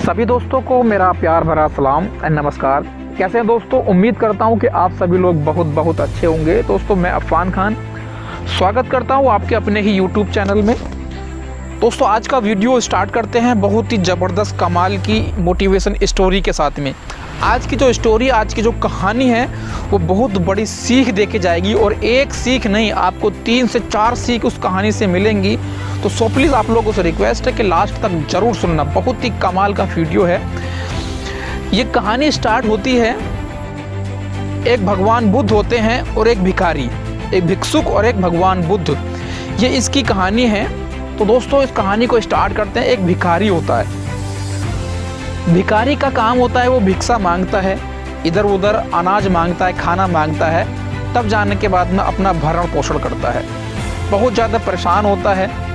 सभी दोस्तों को मेरा प्यार भरा सलाम एंड नमस्कार। कैसे हैं दोस्तों? उम्मीद करता हूं कि आप सभी लोग बहुत बहुत अच्छे होंगे। दोस्तों मैं अफान खान स्वागत करता हूं आपके अपने ही यूट्यूब चैनल में। दोस्तों आज का वीडियो स्टार्ट करते हैं बहुत ही ज़बरदस्त कमाल की मोटिवेशन स्टोरी के साथ में। आज की जो स्टोरी, आज की जो कहानी है वो बहुत बड़ी सीख दे के जाएगी, और एक सीख नहीं आपको 3 से 4 सीख उस कहानी से मिलेंगी। तो सो प्लीज़ आप लोगों से रिक्वेस्ट है कि लास्ट तक ज़रूर सुनना, बहुत ही कमाल का वीडियो है। ये कहानी स्टार्ट होती है, एक भगवान बुद्ध होते हैं और एक भिखारी, एक भिक्षुक और एक भगवान बुद्ध, ये इसकी कहानी है। तो दोस्तों इस कहानी को स्टार्ट करते हैं। एक भिखारी होता है, भिखारी का काम होता है वो भिक्षा मांगता है, इधर उधर अनाज मांगता है, खाना मांगता है, तब जाने के बाद में अपना भरण पोषण करता है। बहुत ज़्यादा परेशान होता है।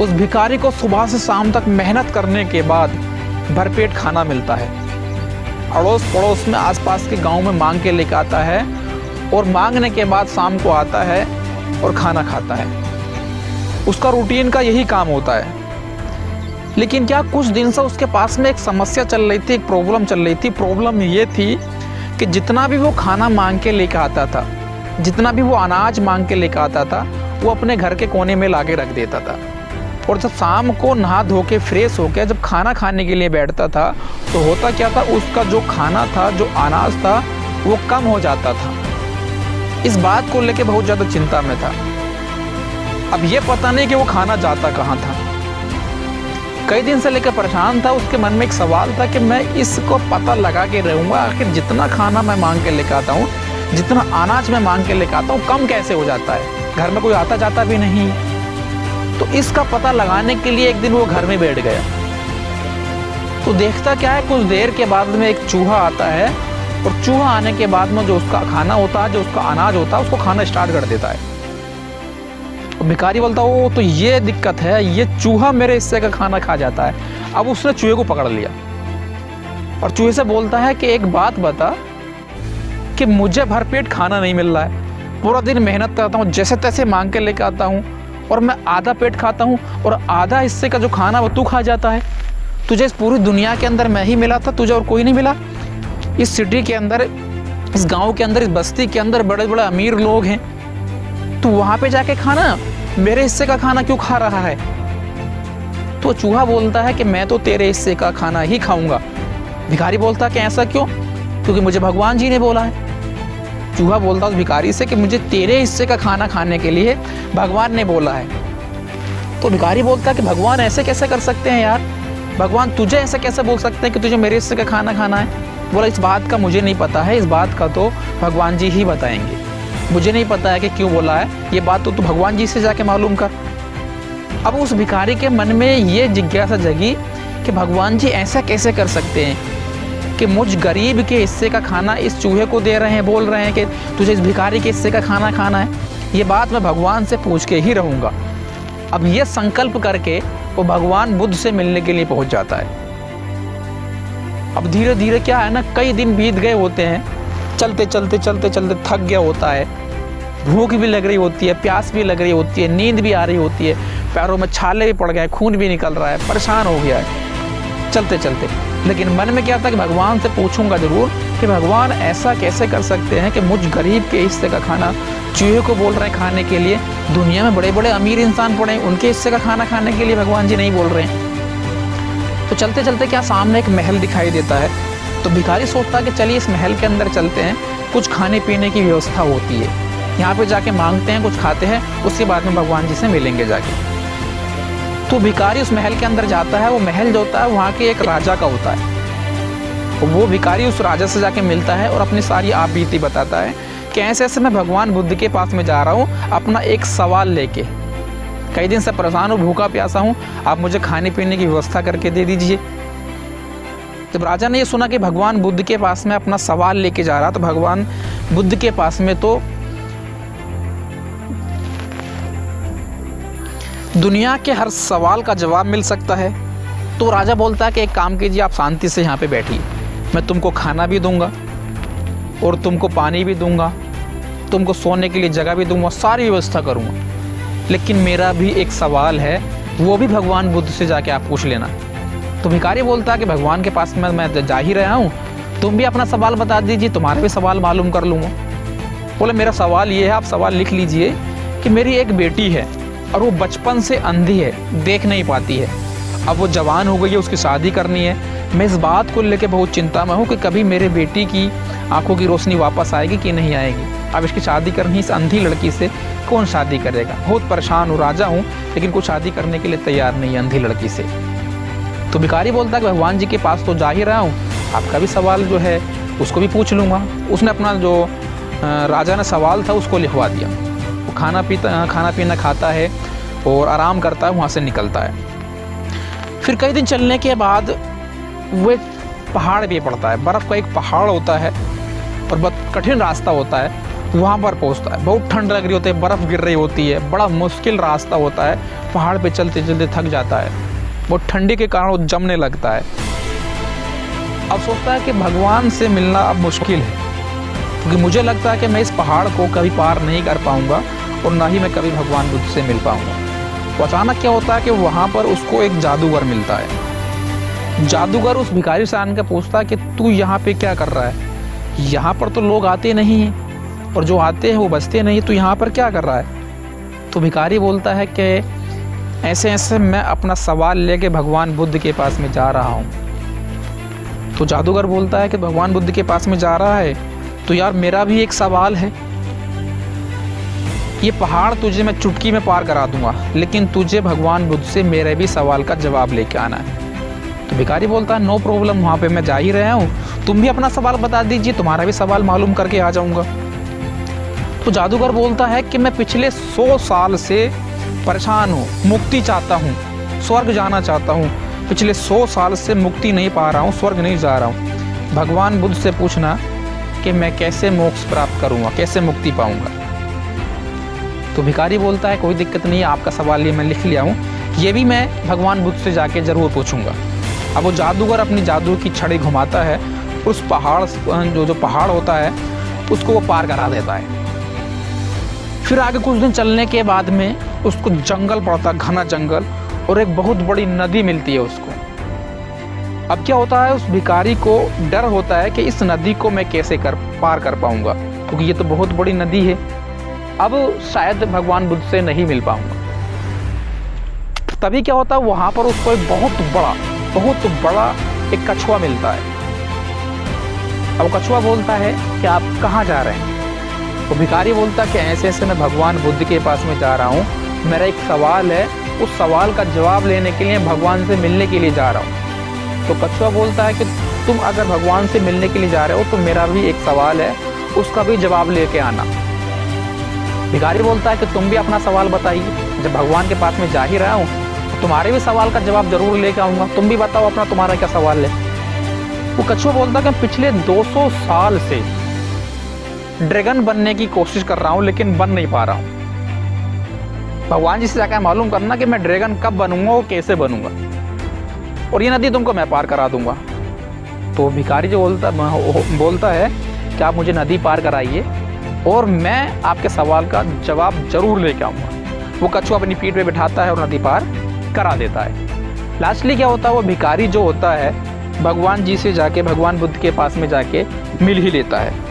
उस भिखारी को सुबह से शाम तक मेहनत करने के बाद भरपेट खाना मिलता है। अड़ोस पड़ोस में आसपास के गांव में मांग के लेकर आता है, और मांगने के बाद शाम को आता है और खाना खाता है। उसका रूटीन का यही काम होता है। लेकिन क्या कुछ दिन से उसके पास में एक समस्या चल रही थी, एक प्रॉब्लम चल रही थी। प्रॉब्लम ये थी कि जितना भी वो खाना मांग के लेकर आता था, जितना भी वो अनाज मांग के लेकर आता था, वो अपने घर के कोने में लाके रख देता था। और जब शाम को नहा धो के फ्रेश होकर जब खाना खाने के लिए बैठता था, तो होता क्या था, उसका जो खाना था, जो अनाज था, वो कम हो जाता था। इस बात को लेके बहुत ज़्यादा चिंता में था। अब ये पता नहीं कि वो खाना जाता कहाँ था। कई दिन से लेकर परेशान था। उसके मन में एक सवाल था कि मैं इसको पता लगा के रहूँगा, आखिर जितना खाना मैं मांग के लेकर आता हूँ, जितना अनाज मैं मांग के लेकर आता हूँ, कम कैसे हो जाता है। घर में कोई आता जाता भी नहीं। तो इसका पता लगाने के लिए एक दिन वो घर में बैठ गया। तो देखता क्या है, कुछ देर के बाद में एक चूहा आता है, और चूहा आने के बाद में जो उसका खाना होता है, जो उसका अनाज होता है, उसको खाना स्टार्ट कर देता है। भिखारी बोलता है वो तो ये दिक्कत है, ये चूहा मेरे हिस्से का खाना खा जाता है। अब उसने चूहे को पकड़ लिया और चूहे से बोलता है कि एक बात बता कि मुझे भरपेट खाना नहीं मिल रहा है। पूरा दिन मेहनत करता हूँ, जैसे तैसे मांग के लेकर आता हूँ, और मैं आधा पेट खाता हूँ, और आधा हिस्से का जो खाना वो तू खा जाता है। तुझे इस पूरी दुनिया के अंदर मैं ही मिला था, तुझे और कोई नहीं मिला। इस सिटी के अंदर, इस गाँव के अंदर, इस बस्ती के अंदर बड़े बड़े अमीर लोग हैं, तू वहाँ पे जाके खाना, मेरे हिस्से का खाना क्यों खा रहा है? तो चूहा बोलता है कि मैं तो तेरे हिस्से का खाना ही खाऊंगा। भिखारी बोलता है कि ऐसा क्यों? क्योंकि मुझे भगवान जी ने बोला है। चूहा बोलता है उस भिखारी से कि मुझे तेरे हिस्से का खाना खाने के लिए भगवान ने बोला है। तो भिखारी बोलता है कि भगवान ऐसे कैसे कर सकते हैं यार, भगवान तुझे ऐसे कैसे बोल सकते हैं कि तुझे मेरे हिस्से का खाना खाना है? बोला इस बात का मुझे नहीं पता है, इस बात का तो भगवान जी ही बताएंगे। मुझे नहीं पता है कि क्यों बोला है, ये बात तो तू भगवान जी से जाके मालूम कर। अब उस भिखारी के मन में ये जिज्ञासा जगी कि भगवान जी ऐसा कैसे कर सकते हैं कि मुझ गरीब के हिस्से का खाना इस चूहे को दे रहे हैं, बोल रहे हैं कि तुझे इस भिखारी के हिस्से का खाना खाना है। ये बात मैं भगवान से पूछ के ही रहूँगा। अब ये संकल्प करके वो भगवान बुद्ध से मिलने के लिए पहुँच जाता है। अब धीरे धीरे क्या है ना, कई दिन बीत गए होते हैं, चलते चलते चलते चलते थक गया होता है, भूख भी लग रही होती है, प्यास भी लग रही होती है, नींद भी आ रही होती है, पैरों में छाले भी पड़ गए, खून भी निकल रहा है, परेशान हो गया है चलते चलते। लेकिन मन में क्या था कि भगवान से पूछूंगा जरूर कि भगवान ऐसा कैसे कर सकते हैं कि मुझ गरीब के हिस्से का खाना चूहे को बोल रहे हैं खाने के लिए, दुनिया में बड़े बड़े अमीर इंसान पड़े हैं, उनके हिस्से का खाना खाने के लिए भगवान जी नहीं बोल रहे हैं। तो चलते चलते क्या सामने एक महल दिखाई देता है। तो भिखारी सोचता कि चलिए इस महल के अंदर चलते हैं, कुछ खाने पीने की व्यवस्था होती है, यहाँ पे जाके मांगते हैं, कुछ खाते हैं, उसके बाद में भगवान जी से मिलेंगे जाके। तो भिखारी उस महल के अंदर जाता है। वो महल जो होता है वहाँ के एक राजा का होता है। तो वो भिखारी उस राजा से जाके मिलता है और अपनी सारी आप बीती बताता है कि ऐसे ऐसे मैं भगवान बुद्ध के पास में जा रहा हूँ अपना एक सवाल लेके, कई दिन से परेशान हूँ, भूखा प्यासा हूँ, आप मुझे खाने पीने की व्यवस्था करके दे दीजिए। जब राजा ने ये सुना कि भगवान बुद्ध के पास में अपना सवाल लेके जा रहा, तो भगवान बुद्ध के पास में तो दुनिया के हर सवाल का जवाब मिल सकता है। तो राजा बोलता है कि एक काम कीजिए, आप शांति से यहाँ पे बैठिए, मैं तुमको खाना भी दूंगा और तुमको पानी भी दूंगा, तुमको सोने के लिए जगह भी दूंगा, सारी व्यवस्था करूँगा। लेकिन मेरा भी एक सवाल है, वो भी भगवान बुद्ध से जाके आप पूछ लेना। तो भिखारी बोलता है कि भगवान के पास में मैं जा ही रहा हूँ, तुम भी अपना सवाल बता दीजिए, तुम्हारे भी सवाल मालूम कर लूँगा। बोले मेरा सवाल ये है, आप सवाल लिख लीजिए कि मेरी एक बेटी है और वो बचपन से अंधी है, देख नहीं पाती है। अब वो जवान हो गई है, उसकी शादी करनी है। मैं इस बात को लेकर बहुत चिंता में हूँ कि कभी मेरे बेटी की आंखों की रोशनी वापस आएगी कि नहीं आएगी। अब इसकी शादी करनी, इस अंधी लड़की से कौन शादी करेगा। बहुत परेशान हूँ, राजा हूँ, लेकिन कुछ शादी करने के लिए तैयार नहीं है अंधी लड़की से। तो भिखारी बोलता है कि भगवान जी के पास तो जा ही रहा हूँ, आपका भी सवाल जो है उसको भी पूछ लूँगा। उसने अपना जो राजा ने सवाल था उसको लिखवा दिया। वो खाना पीना खाता है और आराम करता है, वहाँ से निकलता है। फिर कई दिन चलने के बाद वो एक पहाड़ भी पड़ता है। बर्फ़ का एक पहाड़ होता है और बहुत कठिन रास्ता होता है। वहाँ पर पहुँचता है, बहुत ठंड लग रही होती है, बर्फ़ गिर रही होती है, बड़ा मुश्किल रास्ता होता है। पहाड़ पे चलते चलते थक जाता है, बहुत ठंडी के कारण वो जमने लगता है। अब सोचता है कि भगवान से मिलना अब मुश्किल है, क्योंकि मुझे लगता है कि मैं इस पहाड़ को कभी पार नहीं कर पाऊँगा और ना ही मैं कभी भगवान बुद्ध से मिल पाऊँगा। तो अचानक क्या होता है कि वहाँ पर उसको एक जादूगर मिलता है। जादूगर उस भिखारी से आकर पूछता है कि तू यहाँ पे क्या कर रहा है, यहाँ पर तो लोग आते नहीं हैं और जो आते हैं वो बचते नहीं, तू यहाँ पर क्या कर रहा है। तो भिखारी बोलता है कि ऐसे ऐसे मैं अपना सवाल लेके भगवान बुद्ध के पास में जा रहा हूँ। तो जादूगर बोलता है कि भगवान बुद्ध के पास में जा रहा है, तो यार मेरा भी एक सवाल है। ये पहाड़ तुझे मैं चुटकी में पार करा दूंगा, लेकिन तुझे भगवान बुद्ध से मेरे भी सवाल का जवाब लेके आना है। तो भिखारी बोलता है नो प्रॉब्लम, वहाँ पे मैं जा ही रहा हूँ, तुम भी अपना सवाल बता दीजिए, तुम्हारा भी सवाल मालूम करके आ जाऊँगा। तो जादूगर बोलता है कि मैं पिछले 100 साल से परेशान हूँ, मुक्ति चाहता हूँ, स्वर्ग जाना चाहता हूँ। पिछले 100 साल से मुक्ति नहीं पा रहा हूँ, स्वर्ग नहीं जा रहा हूँ। भगवान बुद्ध से पूछना कि मैं कैसे मोक्ष प्राप्त करूँगा, कैसे मुक्ति पाऊँगा। तो भिखारी बोलता है कोई दिक्कत नहीं है, आपका सवाल ये मैं लिख लिया हूँ, ये भी मैं भगवान बुद्ध से जाके ज़रूर पूछूंगा। अब वो जादूगर अपनी जादू की छड़ी घुमाता है, उस पहाड़ जो पहाड़ होता है उसको वो पार करा देता है। फिर आगे कुछ दिन चलने के बाद में उसको जंगल पड़ता, घना जंगल, और एक बहुत बड़ी नदी मिलती है उसको। अब क्या होता है, उस भिखारी को डर होता है कि इस नदी को मैं कैसे पार कर पाऊंगा, क्योंकि ये तो बहुत बड़ी नदी है, अब शायद भगवान बुद्ध से नहीं मिल पाऊंगा। तभी क्या होता है, वहाँ पर उसको एक बहुत बड़ा एक कछुआ मिलता है। अब कछुआ बोलता है कि आप कहाँ जा रहे हैं। तो भिखारी बोलता है कि ऐसे ऐसे मैं भगवान बुद्ध के पास में जा रहा हूँ, मेरा एक सवाल है, उस सवाल का जवाब लेने के लिए भगवान से मिलने के लिए जा रहा हूँ। तो कछुआ बोलता है कि तुम अगर भगवान से मिलने के लिए जा रहे हो तो मेरा भी एक सवाल है, उसका भी जवाब लेके आना। भिखारी बोलता है कि तुम भी अपना सवाल बताइए, जब भगवान के पास में जा ही रहा हूँ तो तुम्हारे भी सवाल का जवाब जरूर लेके आऊँगा, तुम भी बताओ अपना, तुम्हारा क्या सवाल है। वो कछुआ बोलता है कि पिछले 200 साल से ड्रैगन बनने की कोशिश कर रहा हूँ, लेकिन बन नहीं पा रहा हूँ। भगवान जी से जाकर मालूम करना कि मैं ड्रैगन कब बनूंगा और कैसे बनूंगा, और ये नदी तुमको मैं पार करा दूंगा। तो भिखारी जो बोलता है कि आप मुझे नदी पार कराइए और मैं आपके सवाल का जवाब जरूर लेके आऊँगा। वो कछुआ अपनी पीठ पे बिठाता है और नदी पार करा देता है। लास्टली क्या होता है, वो भिखारी जो होता है भगवान जी से जाके, भगवान बुद्ध के पास में जाके मिल ही लेता है।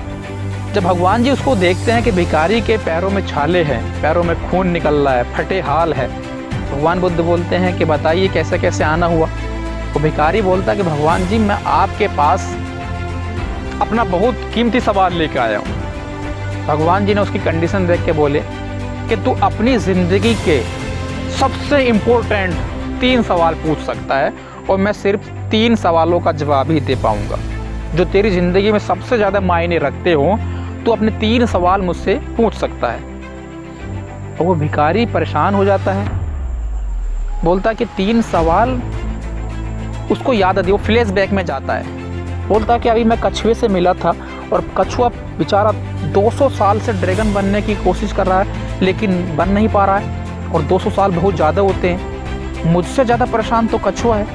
जब भगवान जी उसको देखते हैं कि भिखारी के पैरों में छाले हैं, पैरों में खून निकल रहा है, फटे हाल है, भगवान बुद्ध बोलते हैं कि बताइए कैसे कैसे आना हुआ। तो भिखारी बोलता है कि भगवान जी मैं आपके पास अपना बहुत कीमती सवाल लेकर आया हूँ। भगवान जी ने उसकी कंडीशन देख के बोले कि तू अपनी ज़िंदगी के सबसे इम्पोर्टेंट 3 सवाल पूछ सकता है और मैं सिर्फ 3 सवालों का जवाब ही दे पाऊँगा। जो तेरी ज़िंदगी में सबसे ज़्यादा मायने रखते हो, तो अपने 3 सवाल मुझसे पूछ सकता है। और वो भिखारी परेशान हो जाता है, बोलता है कि 3 सवाल उसको याद आती है। वो फ्लैशबैक में जाता है, बोलता है कि अभी मैं कछुए से मिला था और कछुआ बेचारा 200 साल से ड्रैगन बनने की कोशिश कर रहा है, लेकिन बन नहीं पा रहा है, और 200 साल बहुत ज़्यादा होते हैं। मुझसे ज़्यादा परेशान तो कछुआ है,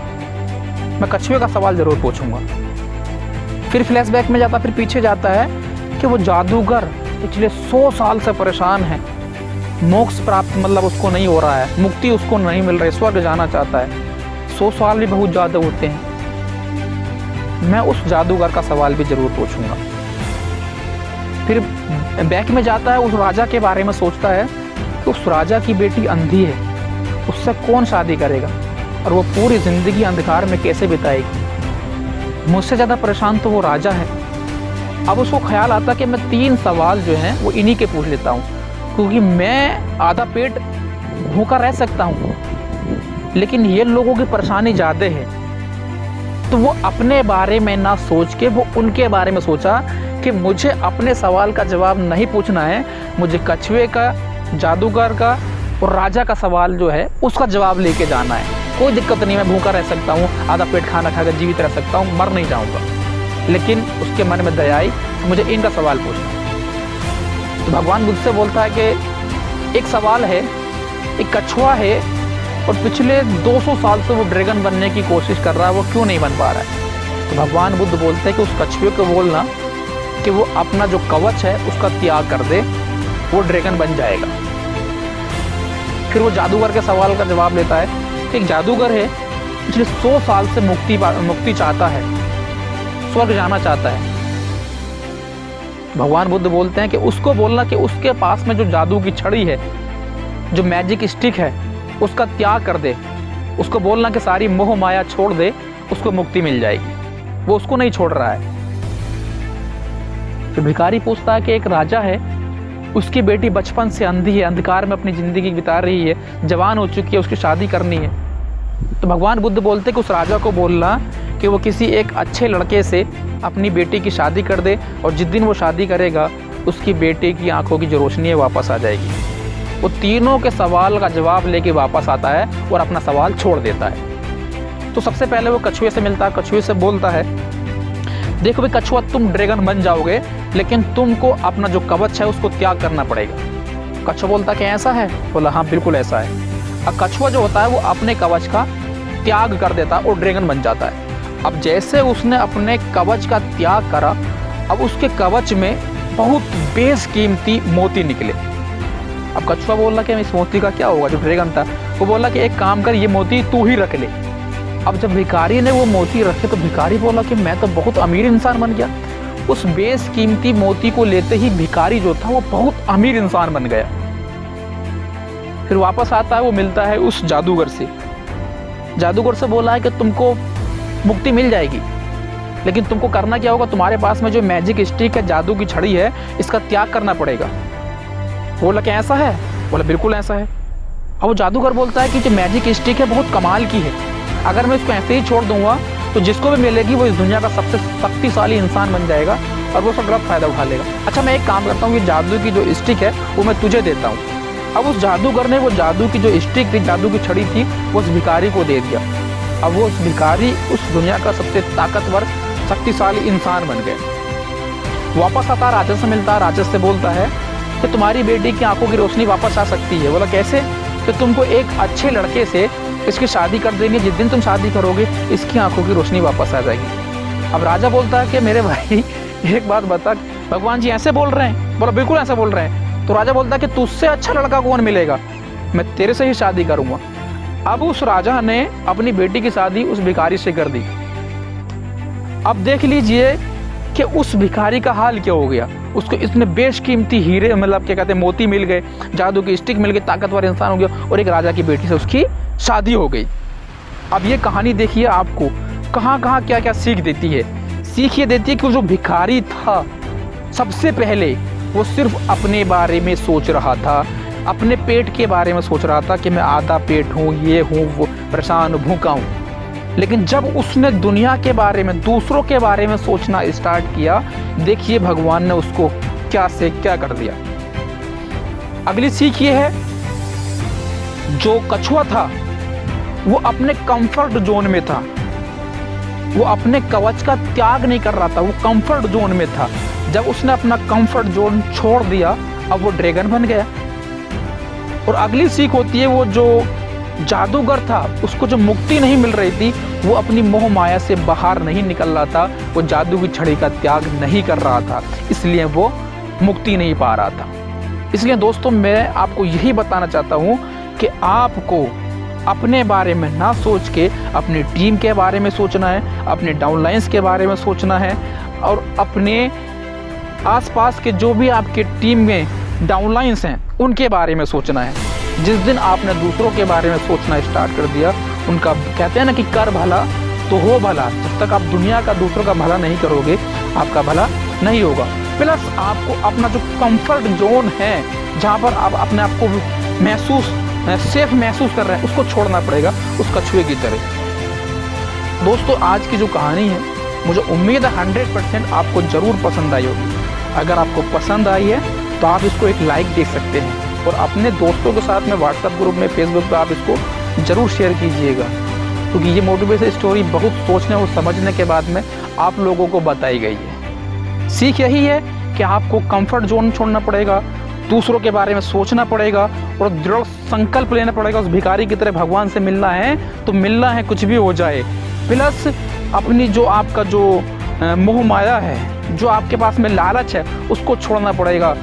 मैं कछुए का सवाल ज़रूर पूछूंगा। फिर फ्लैशबैक में जाता, फिर पीछे जाता है कि वो जादूगर पिछले 100 साल से परेशान है, मोक्ष प्राप्त मतलब उसको नहीं हो रहा है, मुक्ति उसको नहीं मिल रही, स्वर्ग जाना चाहता है। 100 साल भी बहुत ज़्यादा होते हैं। मैं उस जादूगर का सवाल भी ज़रूर पूछूंगा। फिर बैक में जाता है, उस राजा के बारे में सोचता है कि उस राजा की बेटी अंधी है, उससे कौन शादी करेगा और वो पूरी ज़िंदगी अंधकार में कैसे बिताएगी। मुझसे ज़्यादा परेशान तो वो राजा है। अब उसको ख्याल आता कि मैं 3 सवाल जो हैं वो इन्हीं के पूछ लेता हूँ, क्योंकि मैं आधा पेट भूखा रह सकता हूँ, लेकिन ये लोगों की परेशानी ज़्यादा है। तो वो अपने बारे में ना सोच के वो उनके बारे में सोचा कि मुझे अपने सवाल का जवाब नहीं पूछना है, मुझे कछुए का, जादूगर का और राजा का सवाल जो है उसका जवाब लेके जाना है। कोई दिक्कत नहीं, मैं भूखा रह सकता हूँ, आधा पेट खाना खाकर जीवित रह सकता हूँ, मर नहीं जाऊँगा। लेकिन उसके मन में दया आई, मुझे इनका सवाल पूछना है। तो भगवान बुद्ध से बोलता है कि एक सवाल है, एक कछुआ है और पिछले 200 साल से वो ड्रैगन बनने की कोशिश कर रहा है, वो क्यों नहीं बन पा रहा है। तो भगवान बुद्ध बोलते हैं कि उस कछुए को बोलना कि वो अपना जो कवच है उसका त्याग कर दे, वो ड्रैगन बन जाएगा। फिर वो जादूगर के सवाल का जवाब लेता है कि एक जादूगर है, पिछले 100 साल से मुक्ति चाहता है, स्वर्ग जाना चाहता है। भगवान बुद्ध बोलते हैं कि उसको बोलना कि उसके पास में जो जादू की छड़ी है, जो मैजिक स्टिक है, उसका त्याग कर दे। उसको बोलना कि सारी मोह माया छोड़ दे, उसको मुक्ति मिल जाएगी। वो उसको नहीं छोड़ रहा है। तो भिखारी पूछता है कि एक राजा है, उसकी बेटी बचपन से अंधी है, अंधकार में अपनी ज़िंदगी बिता रही है, जवान हो चुकी है, उसकी शादी करनी है। तो भगवान बुद्ध बोलते हैं कि उस राजा को बोलना कि वो किसी एक अच्छे लड़के से अपनी बेटी की शादी कर दे, और जिस दिन वो शादी करेगा उसकी बेटी की आंखों की जो रोशनी है वापस आ जाएगी। वो तीनों के सवाल का जवाब लेके वापस आता है और अपना सवाल छोड़ देता है। तो सबसे पहले वो कछुए से मिलता है, कछुए से बोलता है, देखो भाई कछुआ, तुम ड्रैगन बन जाओगे, लेकिन तुमको अपना जो कवच है उसको त्याग करना पड़ेगा। कछुआ बोलता कि ऐसा है? बोला हाँ बिल्कुल ऐसा है। अब कछुआ जो होता है वो अपने कवच का त्याग कर देता है और ड्रैगन बन जाता है। अब जैसे उसने अपने कवच का त्याग करा, अब उसके कवच में बहुत बेशकीमती मोती निकले। अब कछुआ बोला कि इस मोती का क्या होगा, जो ड्रैगन था वो बोला कि एक काम कर, ये मोती तू ही रख ले। अब जब भिखारी ने वो मोती रखे तो भिखारी बोला कि मैं तो बहुत अमीर इंसान बन गया। उस बेशकीमती मोती को लेते ही भिखारी जो था वो बहुत अमीर इंसान बन गया। फिर वापस आता है, वो मिलता है उस जादूगर से। जादूगर से बोला है कि तुमको मुक्ति मिल जाएगी, लेकिन तुमको करना क्या होगा, तुम्हारे पास में जो मैजिक स्टिक है, जादू की छड़ी है, इसका त्याग करना पड़ेगा। बोला कि ऐसा है? बोला बिल्कुल ऐसा है। अब वो जादूगर बोलता है कि जो मैजिक स्टिक है बहुत कमाल की है, अगर मैं इसको ऐसे ही छोड़ दूंगा तो जिसको भी मिलेगी वो इस दुनिया का सबसे शक्तिशाली इंसान बन जाएगा और वो उसका गलत फायदा उठा लेगा। अच्छा मैं एक काम करता हूँ, ये जादू की जो स्टिक है वो मैं तुझे देता हूँ। अब उस जादूगर ने वो जादू की जो स्टिक थी, जादू की छड़ी थी, वो उस भिखारी को दे दिया। अब वो उस भिखारी उस दुनिया का सबसे ताकतवर शक्तिशाली इंसान बन गए। वापस आता, राजा से मिलता, राजा से बोलता है कि तुम्हारी बेटी की आंखों की रोशनी वापस आ सकती है। बोला कैसे? कि तुमको एक अच्छे लड़के से इसकी शादी कर देंगे, जिस दिन तुम शादी करोगे इसकी आंखों की रोशनी वापस आ जाएगी। अब राजा बोलता है कि मेरे भाई एक बात बता, भगवान जी ऐसे बोल रहे हैं? बोला बिल्कुल ऐसा बोल रहे हैं। तो राजा बोलता है कि तुझसे अच्छा लड़का कौन मिलेगा, मैं तेरे से ही शादी करूंगा। अब उस राजा ने अपनी बेटी की शादी उस भिखारी से कर दी। अब देख लीजिए कि उस भिखारी का हाल क्या हो गया। उसको इतने बेशकीमती हीरे, मतलब क्या कहते हैं, मोती मिल गए, जादू की स्टिक मिल गई, ताकतवर इंसान हो गया और एक राजा की बेटी से उसकी शादी हो गई। अब ये कहानी देखिए आपको कहाँ कहाँ क्या क्या सीख देती है। सीख ये देती है कि जो भिखारी था सबसे पहले वो सिर्फ अपने बारे में सोच रहा था, अपने पेट के बारे में सोच रहा था कि मैं आधा पेट हूँ, ये हूँ, वो परेशान भूखा हूँ। लेकिन जब उसने दुनिया के बारे में, दूसरों के बारे में सोचना स्टार्ट किया, देखिए भगवान ने उसको क्या से क्या कर दिया। अगली सीख ये है, जो कछुआ था वो अपने कंफर्ट जोन में था, वो अपने कवच का त्याग नहीं कर रहा था, वो कंफर्ट जोन में था। जब उसने अपना कंफर्ट जोन छोड़ दिया, अब वो ड्रैगन बन गया। और अगली सीख होती है, वो जो जादूगर था उसको जो मुक्ति नहीं मिल रही थी, वो अपनी मोह माया से बाहर नहीं निकल रहा था, वो जादू की छड़ी का त्याग नहीं कर रहा था, इसलिए वो मुक्ति नहीं पा रहा था। इसलिए दोस्तों मैं आपको यही बताना चाहता हूँ कि आपको अपने बारे में ना सोच के अपनी टीम के बारे में सोचना है, अपने डाउनलाइंस के बारे में सोचना है और अपने आसपास के जो भी आपके टीम में डाउनलाइंस हैं उनके बारे में सोचना है। जिस दिन आपने दूसरों के बारे में सोचना स्टार्ट कर दिया, उनका कहते हैं ना कि कर भला तो हो भला, जब तक आप दुनिया का दूसरों का भला नहीं करोगे आपका भला नहीं होगा। प्लस आपको अपना जो कंफर्ट जोन है, जहाँ पर आप अपने आप को सेफ महसूस कर रहे हैं, उसको छोड़ना पड़ेगा उस कछुए की तरह। दोस्तों, आज की जो कहानी है मुझे उम्मीद है 100% आपको ज़रूर पसंद आई होगी। अगर आपको पसंद आई है तो आप इसको एक लाइक दे सकते हैं और अपने दोस्तों के साथ में व्हाट्सएप ग्रुप में, फेसबुक पे आप इसको ज़रूर शेयर कीजिएगा, क्योंकि ये मोटिवेशन स्टोरी बहुत सोचने और समझने के बाद में आप लोगों को बताई गई है। सीख यही है कि आपको कंफर्ट जोन छोड़ना पड़ेगा, दूसरों के बारे में सोचना पड़ेगा और दृढ़ संकल्प लेना पड़ेगा। उस भिखारी की तरह भगवान से मिलना है तो मिलना है, कुछ भी हो जाए। प्लस अपनी जो आपका जो मोह माया है, जो आपके पास में लालच है, उसको छोड़ना पड़ेगा।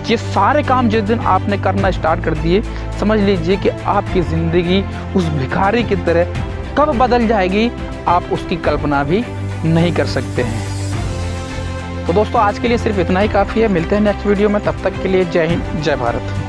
ये सारे काम जिस दिन आपने करना स्टार्ट कर दिए, समझ लीजिए कि आपकी ज़िंदगी उस भिखारी की तरह कब बदल जाएगी आप उसकी कल्पना भी नहीं कर सकते हैं। तो दोस्तों, आज के लिए सिर्फ इतना ही काफ़ी है। मिलते हैं नेक्स्ट वीडियो में, तब तक के लिए जय हिंद, जय भारत।